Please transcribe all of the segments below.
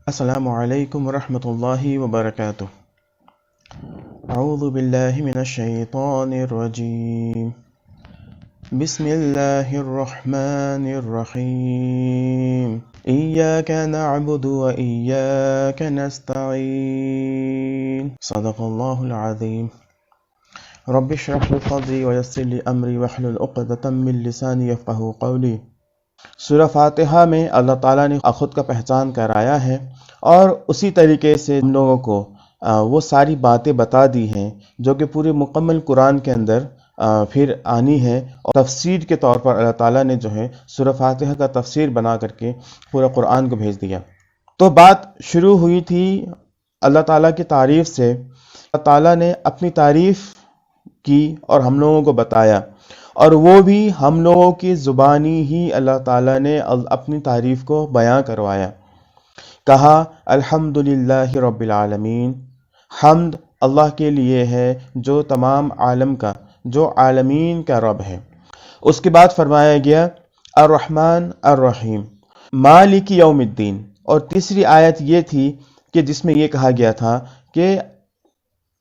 السلام علیکم ورحمۃ اللہ وبرکاتہ۔ اعوذ باللہ من الشیطان الرجیم، بسم اللہ الرحمن الرحیم، ایاک نعبد و ایاک نستعین، صدق اللہ العظیم۔ رب اشرح لی صدری ویسر لی امری واحلل عقدۃ من لسانی یفقہوا قولی۔ سورہ فاتحہ میں اللہ تعالیٰ نے خود کا پہچان کرایا ہے اور اسی طریقے سے ہم لوگوں کو وہ ساری باتیں بتا دی ہیں جو کہ پورے مکمل قرآن کے اندر پھر آنی ہے، اور تفسیر کے طور پر اللہ تعالیٰ نے جو ہے سورہ فاتحہ کا تفسیر بنا کر کے پورے قرآن کو بھیج دیا۔ تو بات شروع ہوئی تھی اللہ تعالیٰ کی تعریف سے۔ اللہ تعالیٰ نے اپنی تعریف کی اور ہم لوگوں کو بتایا، اور وہ بھی ہم لوگوں کی زبانی ہی اللہ تعالیٰ نے اپنی تعریف کو بیان کروایا۔ کہا الحمدللہ رب العالمین، حمد اللہ کے لیے ہے جو تمام عالم کا، جو عالمین کا رب ہے۔ اس کے بعد فرمایا گیا الرحمن الرحیم، مالک یوم الدین، اور تیسری آیت یہ تھی کہ جس میں یہ کہا گیا تھا کہ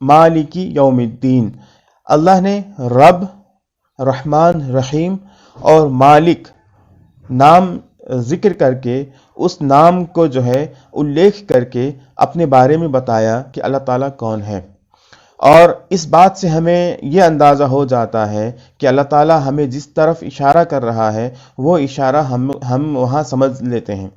مالک یوم الدین، اللہ نے رب، رحمان، رحیم اور مالک نام ذکر کر کے اس نام کو جو ہے الیکھ کر کے اپنے بارے میں بتایا کہ اللہ تعالیٰ کون ہے۔ اور اس بات سے ہمیں یہ اندازہ ہو جاتا ہے کہ اللہ تعالیٰ ہمیں جس طرف اشارہ کر رہا ہے وہ اشارہ ہم وہاں سمجھ لیتے ہیں۔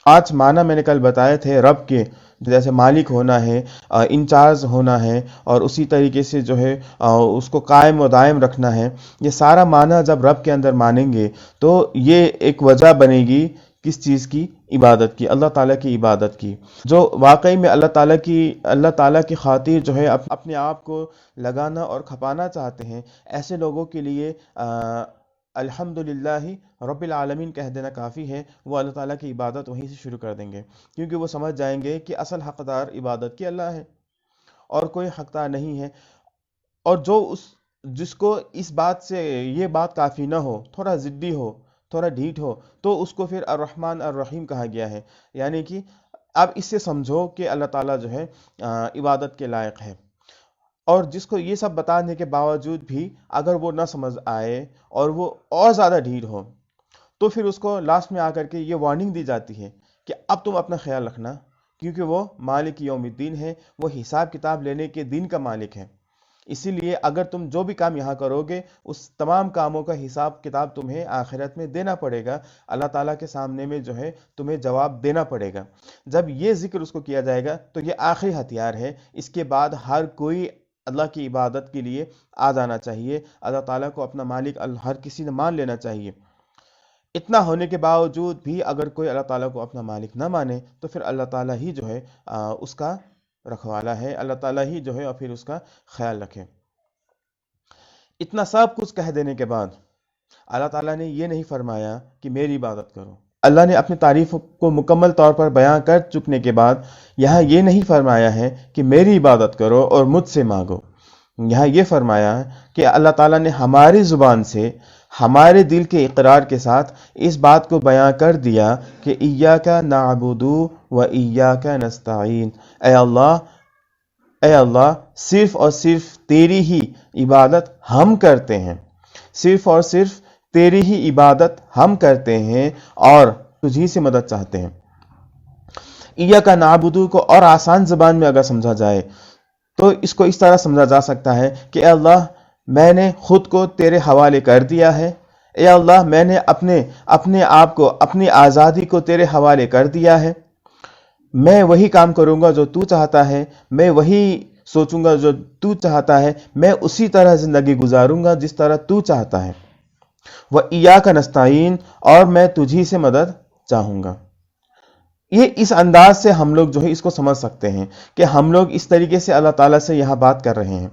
5 معنی میں نے کل بتائے تھے رب کے، جیسے مالک ہونا ہے، انچارج ہونا ہے، اور اسی طریقے سے جو ہے اس کو قائم و دائم رکھنا ہے۔ یہ سارا معنی جب رب کے اندر مانیں گے تو یہ ایک وجہ بنے گی کس چیز کی؟ عبادت کی، اللہ تعالیٰ کی عبادت کی۔ جو واقعی میں اللہ تعالیٰ کی خاطر جو ہے اپنے آپ کو لگانا اور کھپانا چاہتے ہیں، ایسے لوگوں کے لیے الحمدللہ رب العالمین کہہ دینا کافی ہے۔ وہ اللہ تعالیٰ کی عبادت وہیں سے شروع کر دیں گے، کیونکہ وہ سمجھ جائیں گے کہ اصل حقدار عبادت کی اللہ ہے اور کوئی حقدار نہیں ہے۔ اور جس کو اس بات سے یہ بات کافی نہ ہو، تھوڑا ضدی ہو، تھوڑا ڈھیٹ ہو، تو اس کو پھر الرحمن الرحیم کہا گیا ہے، یعنی کہ اب اس سے سمجھو کہ اللہ تعالیٰ جو ہے عبادت کے لائق ہے۔ اور جس کو یہ سب بتانے کے باوجود بھی اگر وہ نہ سمجھ آئے اور وہ اور زیادہ ڈھیٹ ہو، تو پھر اس کو لاسٹ میں آ کر کے یہ وارننگ دی جاتی ہے کہ اب تم اپنا خیال رکھنا، کیونکہ وہ مالک یوم الدین ہے، وہ حساب کتاب لینے کے دن کا مالک ہے۔ اسی لیے اگر تم جو بھی کام یہاں کرو گے اس تمام کاموں کا حساب کتاب تمہیں آخرت میں دینا پڑے گا، اللہ تعالیٰ کے سامنے میں جو ہے تمہیں جواب دینا پڑے گا۔ جب یہ ذکر اس کو کیا جائے گا تو یہ آخری ہتھیار ہے، اس کے بعد ہر کوئی اللہ کی عبادت کے لیے آ جانا چاہیے، اللہ تعالیٰ کو اپنا مالک ہر کسی نے مان لینا چاہیے۔ اتنا ہونے کے باوجود بھی اگر کوئی اللہ تعالیٰ کو اپنا مالک نہ مانے تو پھر اللہ تعالیٰ ہی جو ہے اس کا رکھوالا ہے، اللہ تعالیٰ ہی جو ہے اور پھر اس کا خیال رکھے۔ اتنا سب کچھ کہہ دینے کے بعد اللہ تعالیٰ نے یہ نہیں فرمایا کہ میری عبادت کرو۔ اللہ نے اپنی تعریف کو مکمل طور پر بیان کر چکنے کے بعد یہاں یہ نہیں فرمایا ہے کہ میری عبادت کرو اور مجھ سے مانگو۔ یہاں یہ فرمایا ہے کہ اللہ تعالیٰ نے ہماری زبان سے، ہمارے دل کے اقرار کے ساتھ اس بات کو بیان کر دیا کہ ایاک نعبد و ایاک نستعین، اے اللہ صرف اور صرف تیری ہی عبادت ہم کرتے ہیں، صرف اور صرف تیری ہی عبادت ہم کرتے ہیں اور تجھی سے مدد چاہتے ہیں۔ ایاک نعبد کو اور آسان زبان میں اگر سمجھا جائے تو اس کو اس طرح سمجھا جا سکتا ہے کہ اے اللہ میں نے خود کو تیرے حوالے کر دیا ہے، اے اللہ میں نے اپنے آپ کو، اپنی آزادی کو تیرے حوالے کر دیا ہے، میں وہی کام کروں گا جو تو چاہتا ہے، میں وہی سوچوں گا جو تو چاہتا ہے، میں اسی طرح زندگی گزاروں گا جس طرح تو چاہتا ہے۔ وَإِيَّاكَ نَسْتَعِينُ، اور میں تجھی سے مدد چاہوں گا۔ یہ اس انداز سے ہم لوگ جو ہے اس کو سمجھ سکتے ہیں کہ ہم لوگ اس طریقے سے اللہ تعالیٰ سے یہاں بات کر رہے ہیں۔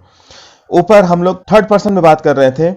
اوپر ہم لوگ 3rd پرسن میں بات کر رہے تھے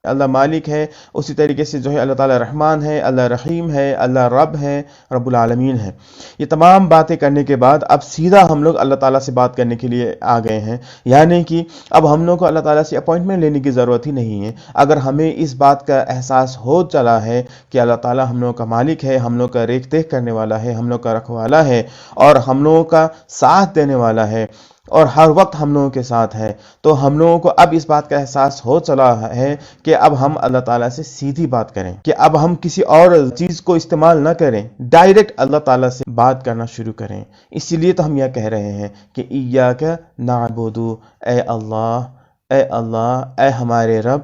اللہ مالک ہے، اسی طریقے سے جو ہے اللہ تعالیٰ رحمان ہے، اللہ رحیم ہے، اللہ رب ہے، رب العالمین ہے۔ یہ تمام باتیں کرنے کے بعد اب سیدھا ہم لوگ اللہ تعالیٰ سے بات کرنے کے لیے آ گئے ہیں، یعنی کہ اب ہم لوگ کو اللہ تعالیٰ سے اپوائنٹمنٹ لینے کی ضرورت ہی نہیں ہے۔ اگر ہمیں اس بات کا احساس ہو چلا ہے کہ اللہ تعالیٰ ہم لوگوں کا مالک ہے، ہم لوگ کا ریکھ دیکھ کرنے والا ہے، ہم لوگ کا رکھوالا ہے، اور ہم لوگوں کا ساتھ دینے والا ہے، اور ہر وقت ہم لوگوں کے ساتھ ہے، تو ہم لوگوں کو اب اس بات کا احساس ہو چلا ہے کہ اب ہم اللہ تعالیٰ سے سیدھی بات کریں، کہ اب ہم کسی اور چیز کو استعمال نہ کریں، ڈائریکٹ اللہ تعالیٰ سے بات کرنا شروع کریں۔ اسی لیے تو ہم یہ کہہ رہے ہیں کہ ایاک نعبد، اے اللہ، اے ہمارے رب،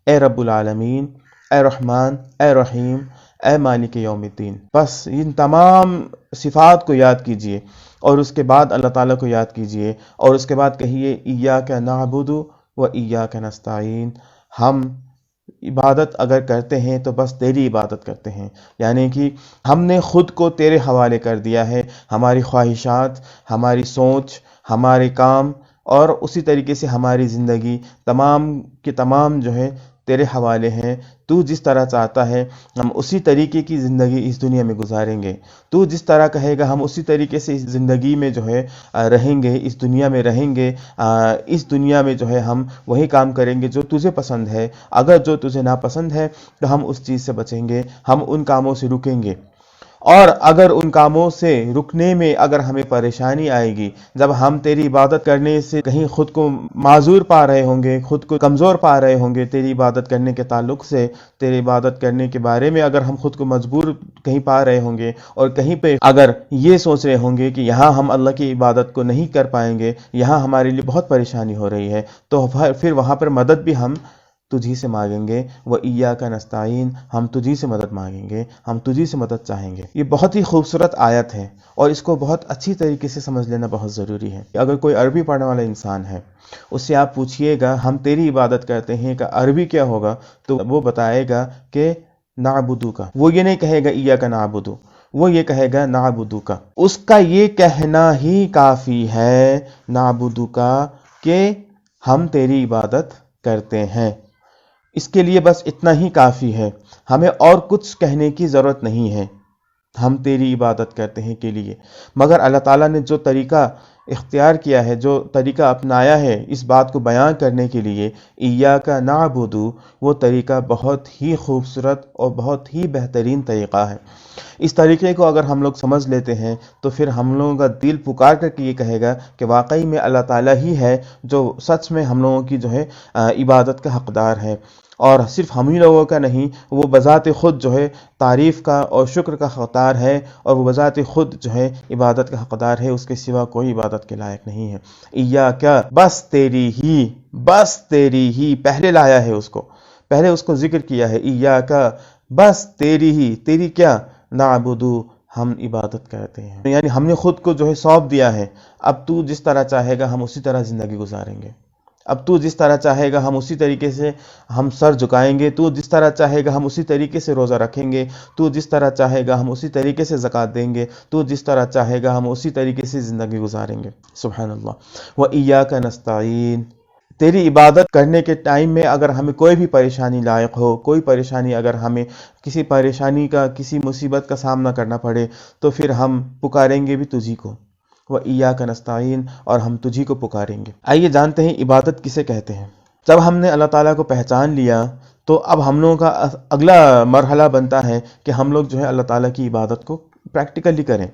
اے رب العالمین، اے رحمان، اے رحیم، اے مالک یوم الدین۔ بس ان تمام صفات کو یاد کیجئے، اور اس کے بعد اللہ تعالیٰ کو یاد کیجئے، اور اس کے بعد کہیے ایاک نعبد و ایاک نستعین۔ ہم عبادت اگر کرتے ہیں تو بس تیری عبادت کرتے ہیں، یعنی کہ ہم نے خود کو تیرے حوالے کر دیا ہے، ہماری خواہشات، ہماری سوچ، ہمارے کام، اور اسی طریقے سے ہماری زندگی تمام کے تمام جو ہے تیرے حوالے ہیں۔ تو جس طرح چاہتا ہے ہم اسی طریقے کی زندگی اس دنیا میں گزاریں گے، تو جس طرح کہے گا ہم اسی طریقے سے اس زندگی میں جو ہے رہیں گے، اس دنیا میں رہیں گے۔ اس دنیا میں جو ہے ہم وہی کام کریں گے جو تجھے پسند ہے، اگر جو تجھے ناپسند ہے تو ہم اس چیز سے بچیں گے، ہم ان کاموں سے رکیں گے۔ اور اگر ان کاموں سے رکنے میں اگر ہمیں پریشانی آئے گی، جب ہم تیری عبادت کرنے سے کہیں خود کو معذور پا رہے ہوں گے، خود کو کمزور پا رہے ہوں گے تیری عبادت کرنے کے تعلق سے، تیری عبادت کرنے کے بارے میں اگر ہم خود کو مجبور کہیں پا رہے ہوں گے، اور کہیں پہ اگر یہ سوچ رہے ہوں گے کہ یہاں ہم اللہ کی عبادت کو نہیں کر پائیں گے، یہاں ہمارے لیے بہت پریشانی ہو رہی ہے، تو پھر وہاں پر مدد بھی ہم تجھی سے مانگیں گے۔ وَإِيَّاكَ نَسْتَعِينُ، ہم تجھی سے مدد مانگیں گے، ہم تجھی سے مدد چاہیں گے۔ یہ بہت ہی خوبصورت آیت ہے، اور اس کو بہت اچھی طریقے سے سمجھ لینا بہت ضروری ہے۔ اگر کوئی عربی پڑھنے والا انسان ہے، اس سے آپ پوچھئے گا ہم تیری عبادت کرتے ہیں کہ عربی کیا ہوگا، تو وہ بتائے گا کہ نعبدو کا۔ وہ یہ نہیں کہے گا ایاک نعبدو، وہ یہ کہے گا نعبدو کا۔ اس کا یہ کہنا ہی کافی ہے نعبدو کا، کہ ہم تیری عبادت کرتے ہیں۔ اس کے لیے بس اتنا ہی کافی ہے، ہمیں اور کچھ کہنے کی ضرورت نہیں ہے، ہم تیری عبادت کرتے ہیں کے لیے۔ مگر اللہ تعالیٰ نے جو طریقہ اختیار کیا ہے، جو طریقہ اپنایا ہے اس بات کو بیان کرنے کے لیے، ایاک نعبد، وہ طریقہ بہت ہی خوبصورت اور بہت ہی بہترین طریقہ ہے۔ اس طریقے کو اگر ہم لوگ سمجھ لیتے ہیں تو پھر ہم لوگوں کا دل پکار کر کے یہ کہے گا کہ واقعی میں اللہ تعالیٰ ہی ہے جو سچ میں ہم لوگوں کی جو ہے عبادت کا حقدار ہے، اور صرف ہم ہی لوگوں کا نہیں، وہ بذات خود جو ہے تعریف کا اور شکر کا حقدار ہے، اور وہ بذات خود جو ہے عبادت کا حقدار ہے، اس کے سوا کوئی عبادت کے لائق نہیں ہے۔ ایاک، بس تیری ہی پہلے لایا ہے اس کو، پہلے اس کو ذکر کیا ہے، ایاک، بس تیری ہی، تیری کیا، نعبدو، ہم عبادت کرتے ہیں، یعنی ہم نے خود کو جو ہے سونپ دیا ہے، اب تو جس طرح چاہے گا ہم اسی طرح زندگی گزاریں گے، اب تو جس طرح چاہے گا ہم اسی طریقے سے ہم سر جھکائیں گے، تو جس طرح چاہے گا ہم اسی طریقے سے روزہ رکھیں گے، تو جس طرح چاہے گا ہم اسی طریقے سے زکوٰۃ دیں گے، تو جس طرح چاہے گا ہم اسی طریقے سے زندگی گزاریں گے۔ سبحان اللہ۔ وَإِيَّاكَ نَسْتَعِينُ، تیری عبادت کرنے کے ٹائم میں اگر ہمیں کوئی بھی پریشانی لاحق ہو، کوئی پریشانی اگر ہمیں کسی پریشانی کا، کسی مصیبت کا سامنا کرنا پڑے، تو پھر ہم پکاریں گے بھی تجھی کو، وَإِيَّاكَ نَسْتَعِينُ، اور ہم تجھی کو پکاریں گے۔ آئیے جانتے ہیں عبادت کسے کہتے ہیں۔ جب ہم نے اللہ تعالیٰ کو پہچان لیا تو اب ہم لوگوں کا اگلا مرحلہ بنتا ہے کہ ہم لوگ جو ہے اللہ تعالیٰ کی عبادت کو پریکٹیکلی کریں۔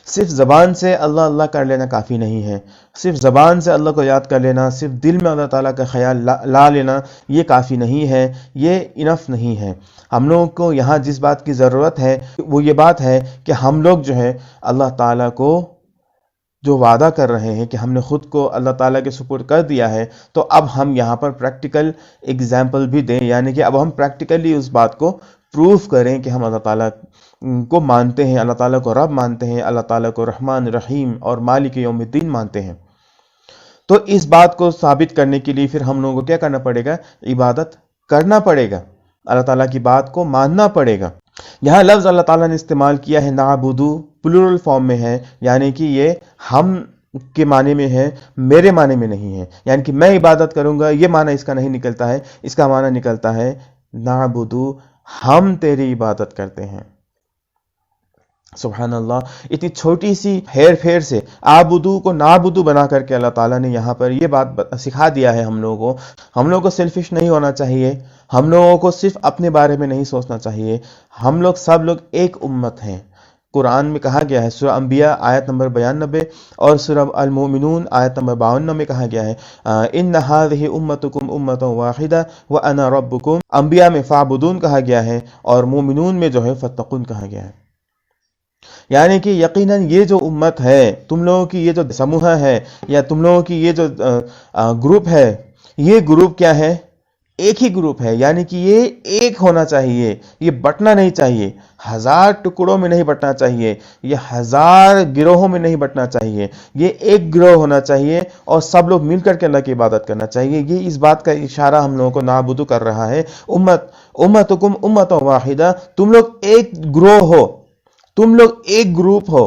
صرف زبان سے اللہ اللہ کر لینا کافی نہیں ہے، صرف زبان سے اللہ کو یاد کر لینا، صرف دل میں اللہ تعالیٰ کا خیال لا لینا، یہ کافی نہیں ہے، یہ انف نہیں ہے۔ ہم لوگوں کو یہاں جس بات کی ضرورت ہے وہ یہ بات ہے کہ ہم لوگ جو ہے اللہ تعالیٰ کو جو وعدہ کر رہے ہیں کہ ہم نے خود کو اللہ تعالیٰ کے سپرد کر دیا ہے، تو اب ہم یہاں پر پریکٹیکل ایگزامپل بھی دیں، یعنی کہ اب ہم پریکٹیکلی اس بات کو پروف کریں کہ ہم اللہ تعالیٰ کو مانتے ہیں، اللہ تعالیٰ کو رب مانتے ہیں، اللہ تعالیٰ کو رحمان رحیم اور مالک یوم الدین مانتے ہیں۔ تو اس بات کو ثابت کرنے کے لیے پھر ہم لوگوں کو کیا کرنا پڑے گا؟ عبادت کرنا پڑے گا، اللہ تعالیٰ کی بات کو ماننا پڑے گا۔ یہاں لفظ اللہ تعالیٰ نے استعمال کیا ہے نعبدو، پلورل فارم میں ہے، یعنی کہ یہ ہم کے معنی میں ہے، میرے معنی میں نہیں ہے، یعنی کہ میں عبادت کروں گا یہ معنی اس کا نہیں نکلتا ہے، اس کا معنی نکلتا ہے نعبدو، ہم تیری عبادت کرتے ہیں۔ سبحان اللہ، اتنی چھوٹی سی ہیر پھیر سے آبدو کو نابدو بنا کر کے اللہ تعالیٰ نے یہاں پر یہ بات سکھا دیا ہے ہم لوگوں کو۔ ہم لوگوں کو سیلفش نہیں ہونا چاہیے، ہم لوگوں کو صرف اپنے بارے میں نہیں سوچنا چاہیے، ہم لوگ سب لوگ ایک امت ہیں۔ قرآن میں کہا گیا ہے، سورہ انبیاء آیت نمبر 92 اور سورہ المومنون آیت نمبر 52 میں کہا گیا ہے ان هذه امتکم امۃ واحدہ وانا ربکم، انبیاء میں فاعبدون کہا گیا ہے اور مومنون میں جو ہے فتقون کہا گیا ہے، یعنی کہ یقیناً یہ جو امت ہے، تم لوگوں کی یہ جو سموہ ہے یا تم لوگوں کی یہ جو گروپ ہے، یہ گروپ کیا ہے؟ ایک ہی گروپ ہے، یعنی کہ یہ ایک ہونا چاہیے، یہ بٹنا نہیں چاہیے، ہزار ٹکڑوں میں نہیں بٹنا چاہیے، یہ ہزار گروہوں میں نہیں بٹنا چاہیے، یہ ایک گروہ ہونا چاہیے اور سب لوگ مل کر کے اللہ کی عبادت کرنا چاہیے۔ یہ اس بات کا اشارہ ہم لوگوں کو نعبدو کر رہا ہے۔ امتکم امۃ واحدہ، تم لوگ ایک گروہ ہو، تم لوگ ایک گروپ ہو،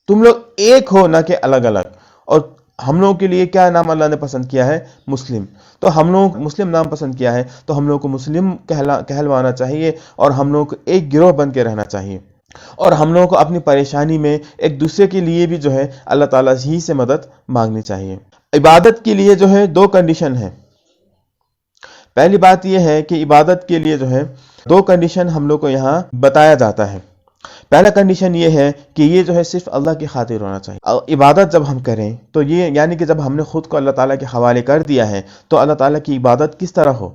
تم لوگ ایک ہو، نہ کہ الگ الگ۔ اور ہم لوگوں کے لیے کیا نام اللہ نے پسند کیا ہے؟ مسلم۔ تو ہم لوگوں کو مسلم نام پسند کیا ہے، تو ہم لوگوں کو مسلم کہلوانا چاہیے اور ہم لوگوں کو ایک گروہ بن کے رہنا چاہیے، اور ہم لوگوں کو اپنی پریشانی میں ایک دوسرے کے لیے بھی جو ہے اللہ تعالیٰ ہی سے مدد مانگنی چاہیے۔ عبادت کے لیے جو ہے دو کنڈیشن ہیں۔ پہلی بات یہ ہے کہ عبادت کے لیے جو ہے دو کنڈیشن ہم لوگ کو یہاں بتایا جاتا ہے۔ پہلا کنڈیشن یہ ہے کہ یہ جو ہے صرف اللہ کی خاطر ہونا چاہیے۔ عبادت جب ہم کریں تو یہ یعنی کہ جب ہم نے خود کو اللہ تعالیٰ کے حوالے کر دیا ہے تو اللہ تعالیٰ کی عبادت کس طرح ہو،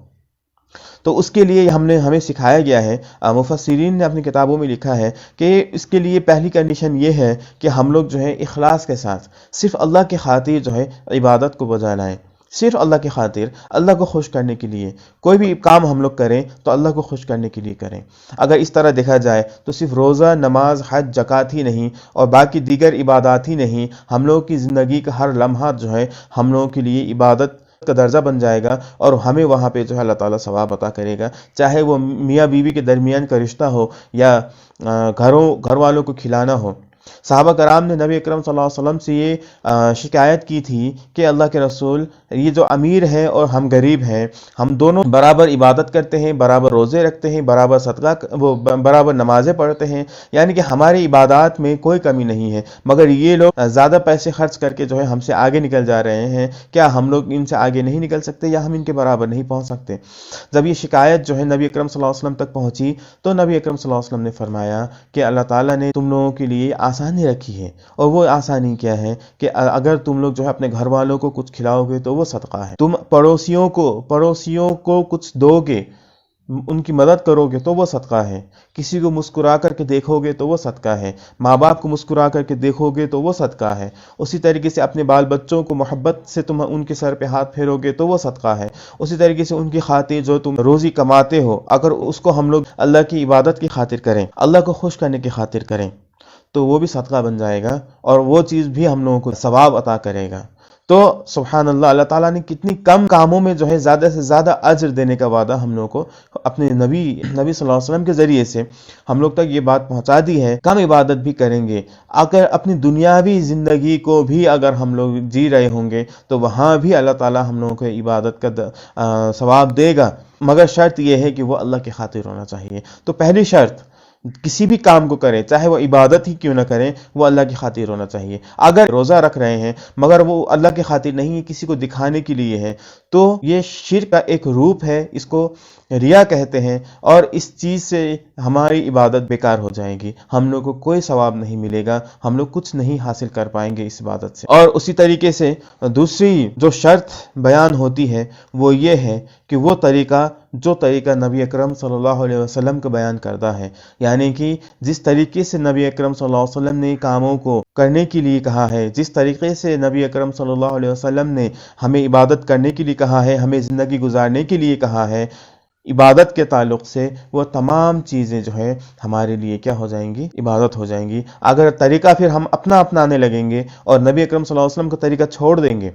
تو اس کے لیے ہمیں سکھایا گیا ہے، مفسرین نے اپنی کتابوں میں لکھا ہے کہ اس کے لیے پہلی کنڈیشن یہ ہے کہ ہم لوگ جو ہے اخلاص کے ساتھ صرف اللہ کی خاطر جو ہے عبادت کو بجا لائیں، صرف اللہ کی خاطر، اللہ کو خوش کرنے کے لیے کوئی بھی کام ہم لوگ کریں تو اللہ کو خوش کرنے کے لیے کریں۔ اگر اس طرح دیکھا جائے تو صرف روزہ، نماز، حج، زکوٰۃ ہی نہیں اور باقی دیگر عبادات ہی نہیں، ہم لوگوں کی زندگی کا ہر لمحہ جو ہے ہم لوگوں کے لیے عبادت کا درجہ بن جائے گا، اور ہمیں وہاں پہ جو ہے اللہ تعالیٰ ثواب عطا کرے گا، چاہے وہ میاں بیوی کے درمیان کا رشتہ ہو یا گھر والوں کو کھلانا ہو۔ صحابہ کرام نے نبی اکرم صلی اللہ علیہ وسلم سے یہ شکایت کی تھی کہ اللہ کے رسول، یہ جو امیر ہے اور ہم غریب ہیں، ہم دونوں برابر عبادت کرتے ہیں، برابر روزے رکھتے ہیں، برابر برابر نمازیں پڑھتے ہیں، یعنی کہ ہماری عبادات میں کوئی کمی نہیں ہے، مگر یہ لوگ زیادہ پیسے خرچ کر کے جو ہے ہم سے آگے نکل جا رہے ہیں، کیا ہم لوگ ان سے آگے نہیں نکل سکتے یا ہم ان کے برابر نہیں پہنچ سکتے؟ جب یہ شکایت جو ہے نبی اکرم صلی اللہ علیہ وسلم تک پہنچی تو نبی اکرم صلی اللہ علیہ وسلم نے فرمایا کہ اللہ تعالیٰ نے تم لوگوں کے لیے آسانی رکھی ہے، اور وہ آسانی کیا ہے کہ اگر تم لوگ جو ہے اپنے گھر والوں کو کچھ کھلاؤ گے تو وہ صدقہ ہے، تم پڑوسیوں کو کچھ دو گے، ان کی مدد کرو گے تو وہ صدقہ ہے، کسی کو مسکرا کر کے دیکھو گے تو وہ صدقہ ہے، ماں باپ کو مسکرا کر کے دیکھو گے تو وہ صدقہ ہے، اسی طریقے سے اپنے بال بچوں کو محبت سے تم ان کے سر پہ ہاتھ پھیرو گے تو وہ صدقہ ہے، اسی طریقے سے ان کی خاطر جو تم روزی کماتے ہو اگر اس کو ہم لوگ اللہ کی عبادت کی خاطر کریں، اللہ کو خوش کرنے کی خاطر کریں تو وہ بھی صدقہ بن جائے گا اور وہ چیز بھی ہم لوگوں کو ثواب عطا کرے گا۔ تو سبحان اللہ، اللہ تعالیٰ نے کتنی کم کاموں میں جو ہے زیادہ سے زیادہ اجر دینے کا وعدہ ہم لوگوں کو اپنے نبی صلی اللہ علیہ وسلم کے ذریعے سے ہم لوگ تک یہ بات پہنچا دی ہے۔ کم عبادت بھی کریں گے، اگر اپنی دنیاوی زندگی کو بھی اگر ہم لوگ جی رہے ہوں گے تو وہاں بھی اللہ تعالیٰ ہم لوگوں کو عبادت کا ثواب دے گا، مگر شرط یہ ہے کہ وہ اللہ کی خاطر ہونا چاہیے۔ تو پہلی شرط، کسی بھی کام کو کریں چاہے وہ عبادت ہی کیوں نہ کریں، وہ اللہ کی خاطر ہونا چاہیے۔ اگر روزہ رکھ رہے ہیں مگر وہ اللہ کی خاطر نہیں ہے، کسی کو دکھانے کے لیے ہے، تو یہ شرک کا ایک روپ ہے، اس کو ریا کہتے ہیں، اور اس چیز سے ہماری عبادت بیکار ہو جائے گی، ہم لوگ کو کوئی ثواب نہیں ملے گا، ہم لوگ کچھ نہیں حاصل کر پائیں گے اس عبادت سے۔ اور اسی طریقے سے دوسری جو شرط بیان ہوتی ہے وہ یہ ہے کہ وہ طریقہ جو طریقہ نبی اکرم صلی اللہ علیہ وسلم کو بیان کرتا ہے، یعنی کہ جس طریقے سے نبی اکرم صلی اللہ علیہ وسلم نے کاموں کو کرنے کے لیے کہا ہے، جس طریقے سے نبی اکرم صلی اللہ علیہ وسلم نے ہمیں عبادت کرنے کے لیے کہا ہے، ہمیں زندگی گزارنے کے لیے کہا ہے، عبادت کے تعلق سے وہ تمام چیزیں جو ہے ہمارے لیے کیا ہو جائیں گی؟ عبادت ہو جائیں گی۔ اگر طریقہ پھر ہم اپنا اپنانے لگیں گے اور نبی اکرم صلی اللہ علیہ وسلم کا طریقہ چھوڑ دیں گے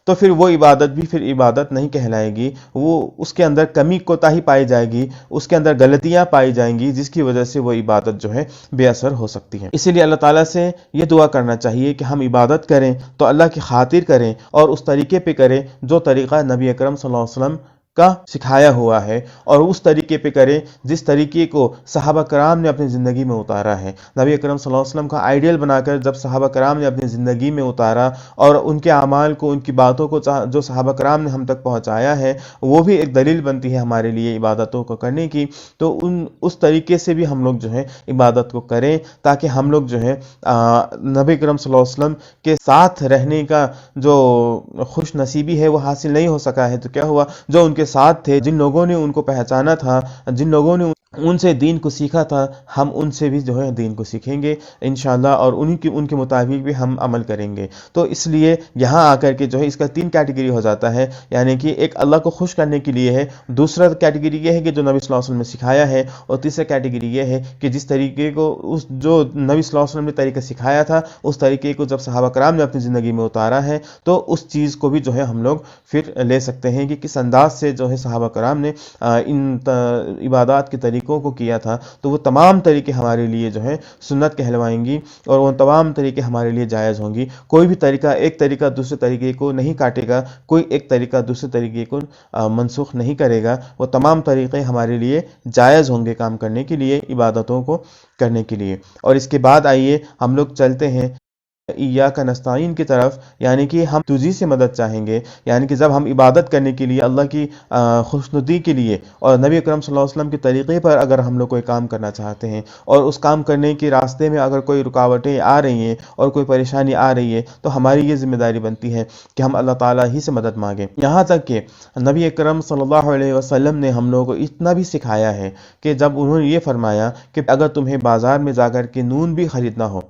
تو پھر وہ عبادت بھی پھر عبادت نہیں کہلائے گی، وہ اس کے اندر کمی کوتاہی پائی جائے گی، اس کے اندر غلطیاں پائی جائیں گی، جس کی وجہ سے وہ عبادت جو ہے بے اثر ہو سکتی ہے۔ اسی لیے اللہ تعالیٰ سے یہ دعا کرنا چاہیے کہ ہم عبادت کریں تو اللہ کی خاطر کریں اور اس طریقے پہ کریں جو طریقہ نبی اکرم صلی اللہ علیہ وسلم کا سکھایا ہوا ہے، اور اس طریقے پہ کریں جس طریقے کو صحابہ کرام نے اپنی زندگی میں اتارا ہے۔ نبی اکرم صلی اللہ علیہ وسلم کا آئیڈیل بنا کر جب صحابہ کرام نے اپنی زندگی میں اتارا اور ان کے اعمال کو، ان کی باتوں کو جو صحابہ کرام نے ہم تک پہنچایا ہے، وہ بھی ایک دلیل بنتی ہے ہمارے لیے عبادتوں کو کرنے کی۔ تو اس طریقے سے بھی ہم لوگ جو ہے عبادت کو کریں تاکہ ہم لوگ جو ہے نبی اکرم صلی اللہ علیہ وسلم کے ساتھ رہنے کا جو خوش نصیبی ہے وہ حاصل نہیں ہو سکا ہے، تو کیا ہوا، جو ان کے ساتھ تھے، جن لوگوں نے ان کو پہچانا تھا، جن لوگوں نے ان سے دین کو سیکھا تھا، ہم ان سے بھی جو ہے دین کو سیکھیں گے انشاءاللہ، اور ان کے مطابق بھی ہم عمل کریں گے۔ تو اس لیے یہاں آ کر کے جو ہے اس کا 3 کیٹیگری ہو جاتا ہے، یعنی کہ ایک اللہ کو خوش کرنے کے لیے ہے، دوسرا کیٹیگری یہ ہے کہ جو نبی صلی اللہ علیہ وسلم نے سکھایا ہے، اور تیسرا کیٹیگری یہ ہے کہ جس طریقے کو جو نبی صلی اللہ علیہ وسلم نے طریقہ سکھایا تھا، اس طریقے کو جب صحابہ کرام نے اپنی زندگی میں اتارا ہے، تو اس چیز کو بھی جو ہے ہم لوگ پھر لے سکتے ہیں کہ کس انداز سے جو ہے صحابہ کرام نے ان عبادات کے طریقوں کو کیا تھا، تو وہ تمام طریقے ہمارے لیے جو ہے سنت کہلوائیں گی، اور وہ تمام طریقے ہمارے لیے جائز ہوں گی۔ کوئی بھی طریقہ، ایک طریقہ دوسرے طریقے کو نہیں کاٹے گا، کوئی ایک طریقہ دوسرے طریقے کو منسوخ نہیں کرے گا، وہ تمام طریقے ہمارے لیے جائز ہوں گے کام کرنے کے لیے، عبادتوں کو کرنے کے لیے۔ اور اس کے بعد آئیے ہم لوگ چلتے ہیں ایاک نستعین کی طرف، یعنی کہ ہم تجھی سے مدد چاہیں گے، یعنی کہ جب ہم عبادت کرنے کے لیے، اللہ کی خوشنودی کے لیے اور نبی اکرم صلی اللہ علیہ وسلم کے طریقے پر اگر ہم لوگ کوئی کام کرنا چاہتے ہیں، اور اس کام کرنے کے راستے میں اگر کوئی رکاوٹیں آ رہی ہیں اور کوئی پریشانی آ رہی ہے، تو ہماری یہ ذمہ داری بنتی ہے کہ ہم اللہ تعالیٰ ہی سے مدد مانگیں۔ یہاں تک کہ نبی اکرم صلی اللہ علیہ وسلم نے ہم لوگوں کو اتنا بھی سکھایا ہے کہ جب انہوں نے یہ فرمایا کہ اگر تمہیں بازار میں جا کر کے نون بھی خریدنا ہو،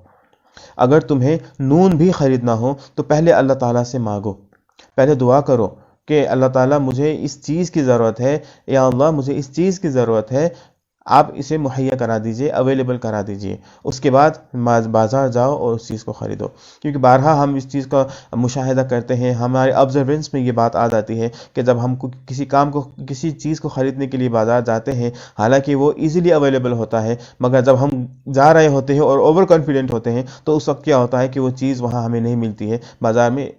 اگر تمہیں نون بھی خریدنا ہو تو پہلے اللہ تعالیٰ سے مانگو، پہلے دعا کرو کہ اللہ تعالیٰ مجھے اس چیز کی ضرورت ہے، یا اللہ مجھے اس چیز کی ضرورت ہے، آپ اسے مہیا کرا دیجئے، اویلیبل کرا دیجئے۔ اس کے بعد بازار جاؤ اور اس چیز کو خریدو، کیونکہ بارہا ہم اس چیز کا مشاہدہ کرتے ہیں، ہمارے آبزرونس میں یہ بات آ جاتی ہے کہ جب ہم کسی چیز کو خریدنے کے لیے بازار جاتے ہیں، حالانکہ وہ ایزیلی اویلیبل ہوتا ہے، مگر جب ہم جا رہے ہوتے ہیں اور اوور کانفیڈنٹ ہوتے ہیں، تو اس وقت کیا ہوتا ہے کہ وہ چیز وہاں ہمیں نہیں ملتی ہے، بازار میں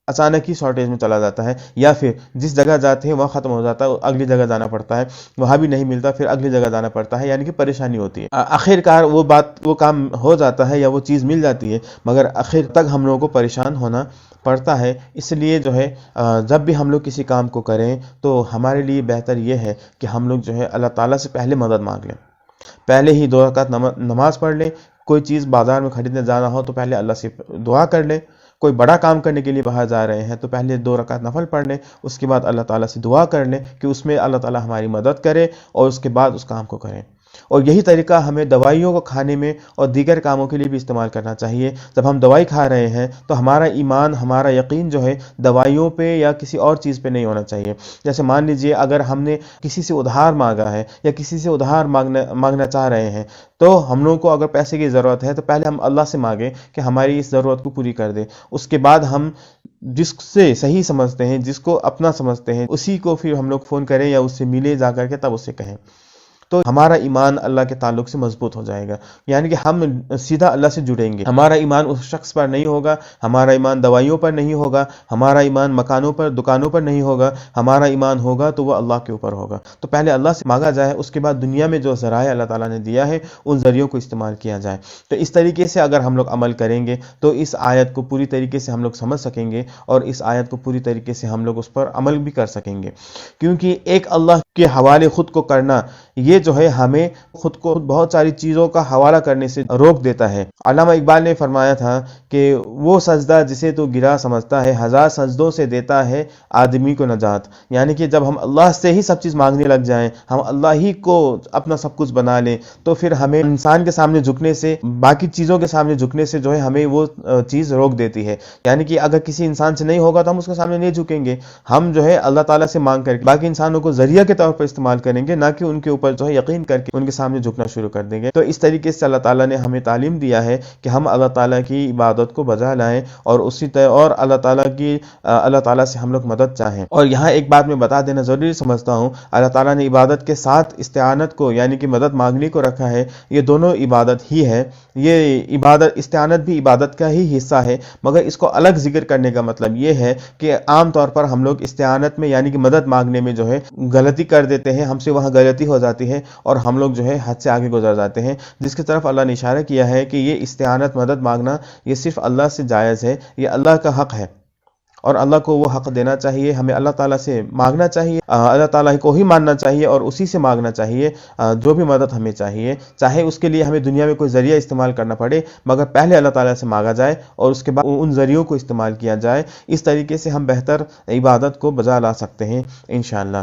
اچانک ہی شارٹیج میں چلا جاتا ہے، یا پھر جس جگہ جاتے ہیں وہاں ختم ہو جاتا ہے، اگلی جگہ جانا پڑتا ہے، وہاں بھی نہیں ملتا، پھر اگلی جگہ جانا پڑتا ہے، یعنی کہ پریشانی ہوتی ہے۔ آخر کار وہ کام ہو جاتا ہے یا وہ چیز مل جاتی ہے، مگر آخر تک ہم لوگوں کو پریشان ہونا پڑتا ہے۔ اس لیے جو ہے جب بھی ہم لوگ کسی کام کو کریں تو ہمارے لیے بہتر یہ ہے کہ ہم لوگ جو ہے اللہ تعالیٰ سے پہلے مدد مانگ لیں، پہلے ہی 2 رکعت نماز پڑھ لیں۔ کوئی چیز بازار میں خریدنے جانا ہو تو پہلے اللہ سے دعا کر لیں، کوئی بڑا کام کرنے کے لیے باہر جا رہے ہیں تو پہلے 2 رکعت نفل پڑھ لیں، اس کے بعد اللہ تعالیٰ سے دعا کر لیں کہ اس میں اللہ تعالیٰ ہماری مدد کرے، اور اس کے بعد اس کام کو کریں۔ اور یہی طریقہ ہمیں دوائیوں کو کھانے میں اور دیگر کاموں کے لیے بھی استعمال کرنا چاہیے۔ جب ہم دوائی کھا رہے ہیں تو ہمارا ایمان، ہمارا یقین جو ہے دوائیوں پہ یا کسی اور چیز پہ نہیں ہونا چاہیے۔ جیسے مان لیجئے اگر ہم نے کسی سے ادھار مانگا ہے یا کسی سے ادھار مانگنا چاہ رہے ہیں، تو ہم لوگوں کو اگر پیسے کی ضرورت ہے تو پہلے ہم اللہ سے مانگیں کہ ہماری اس ضرورت کو پوری کر دے، اس کے بعد ہم جس سے صحیح سمجھتے ہیں، جس کو اپنا سمجھتے ہیں، اسی کو پھر ہم لوگ فون کریں یا اس سے ملے جا کر کے، تب اس سے کہیں، تو ہمارا ایمان اللہ کے تعلق سے مضبوط ہو جائے گا، یعنی کہ ہم سیدھا اللہ سے جڑیں گے۔ ہمارا ایمان اس شخص پر نہیں ہوگا، ہمارا ایمان دوائیوں پر نہیں ہوگا، ہمارا ایمان مکانوں پر، دکانوں پر نہیں ہوگا، ہمارا ایمان ہوگا تو وہ اللہ کے اوپر ہوگا۔ تو پہلے اللہ سے مانگا جائے، اس کے بعد دنیا میں جو ذرائع اللہ تعالیٰ نے دیا ہے ان ذریعوں کو استعمال کیا جائے۔ تو اس طریقے سے اگر ہم لوگ عمل کریں گے تو اس آیت کو پوری طریقے سے ہم لوگ سمجھ سکیں گے، اور اس آیت کو پوری طریقے سے ہم لوگ اس پر عمل بھی کر سکیں گے، کیونکہ ایک اللہ کے حوالے خود کو کرنا، یہ جو ہے ہمیں خود کو بہت ساری چیزوں کا حوالہ کرنے سے روک دیتا ہے۔ علامہ اقبال نے فرمایا تھا کہ وہ سجدہ جسے تو گرا سمجھتا ہے، 1000 سجدوں سے دیتا ہے آدمی کو نجات۔ یعنی کہ جب ہم اللہ سے ہی سب چیز مانگنے لگ جائیں، ہم اللہ ہی کو اپنا سب کچھ بنا لیں، تو پھر ہمیں انسان کے سامنے جھکنے سے، باقی چیزوں کے سامنے جھکنے سے جو ہے ہمیں وہ چیز روک دیتی ہے۔ یعنی کہ اگر کسی انسان سے نہیں ہوگا تو ہم اس کے سامنے نہیں جھکیں گے، ہم جو ہے اللہ تعالیٰ سے مانگ کر کے باقی انسانوں کو ذریعہ کے طور پر استعمال کریں گے، نہ کہ ان کے اوپر جو جو ہے یقین کر کے ان کے سامنے جھکنا شروع کر دیں گے۔ تو اس طریقے سے اللہ تعالیٰ نے ہمیں تعلیم دیا ہے کہ ہم اللہ تعالیٰ کی عبادت کو بجا لائیں اور اسی طرح اور اللہ تعالیٰ سے ہم لوگ مدد چاہیں۔ اور یہاں ایک بات میں بتا دینا ضروری سمجھتا ہوں، اللہ تعالیٰ نے عبادت کے ساتھ استعانت کو یعنی کہ مدد مانگنے کو رکھا ہے۔ یہ دونوں عبادت ہی ہے، یہ عبادت استعانت بھی عبادت کا ہی حصہ ہے، مگر اس کو الگ ذکر کرنے کا مطلب یہ ہے کہ عام طور پر ہم لوگ استعانت میں یعنی کہ مدد مانگنے میں جو ہے غلطی کر دیتے ہیں، ہم سے وہاں غلطی ہو جاتی ہے اور ہم لوگ جو ہے حد سے آگے گزر جاتے ہیں، جس کی طرف اللہ نے اشارہ کیا ہے کہ یہ استعانت مدد مانگنا یہ صرف اللہ سے جائز ہے، یہ اللہ کا حق ہے اور اللہ کو وہ حق دینا چاہیے۔ ہمیں اللہ تعالیٰ سے مانگنا چاہیے، اللہ تعالیٰ کو ہی ماننا چاہیے اور اسی سے مانگنا چاہیے جو بھی مدد ہمیں چاہیے، چاہے اس کے لیے ہمیں دنیا میں کوئی ذریعہ استعمال کرنا پڑے، مگر پہلے اللہ تعالیٰ سے مانگا جائے اور اس کے بعد ان ذریعوں کو استعمال کیا جائے۔ اس طریقے سے ہم بہتر عبادت کو بجا لا سکتے ہیں انشاءاللہ۔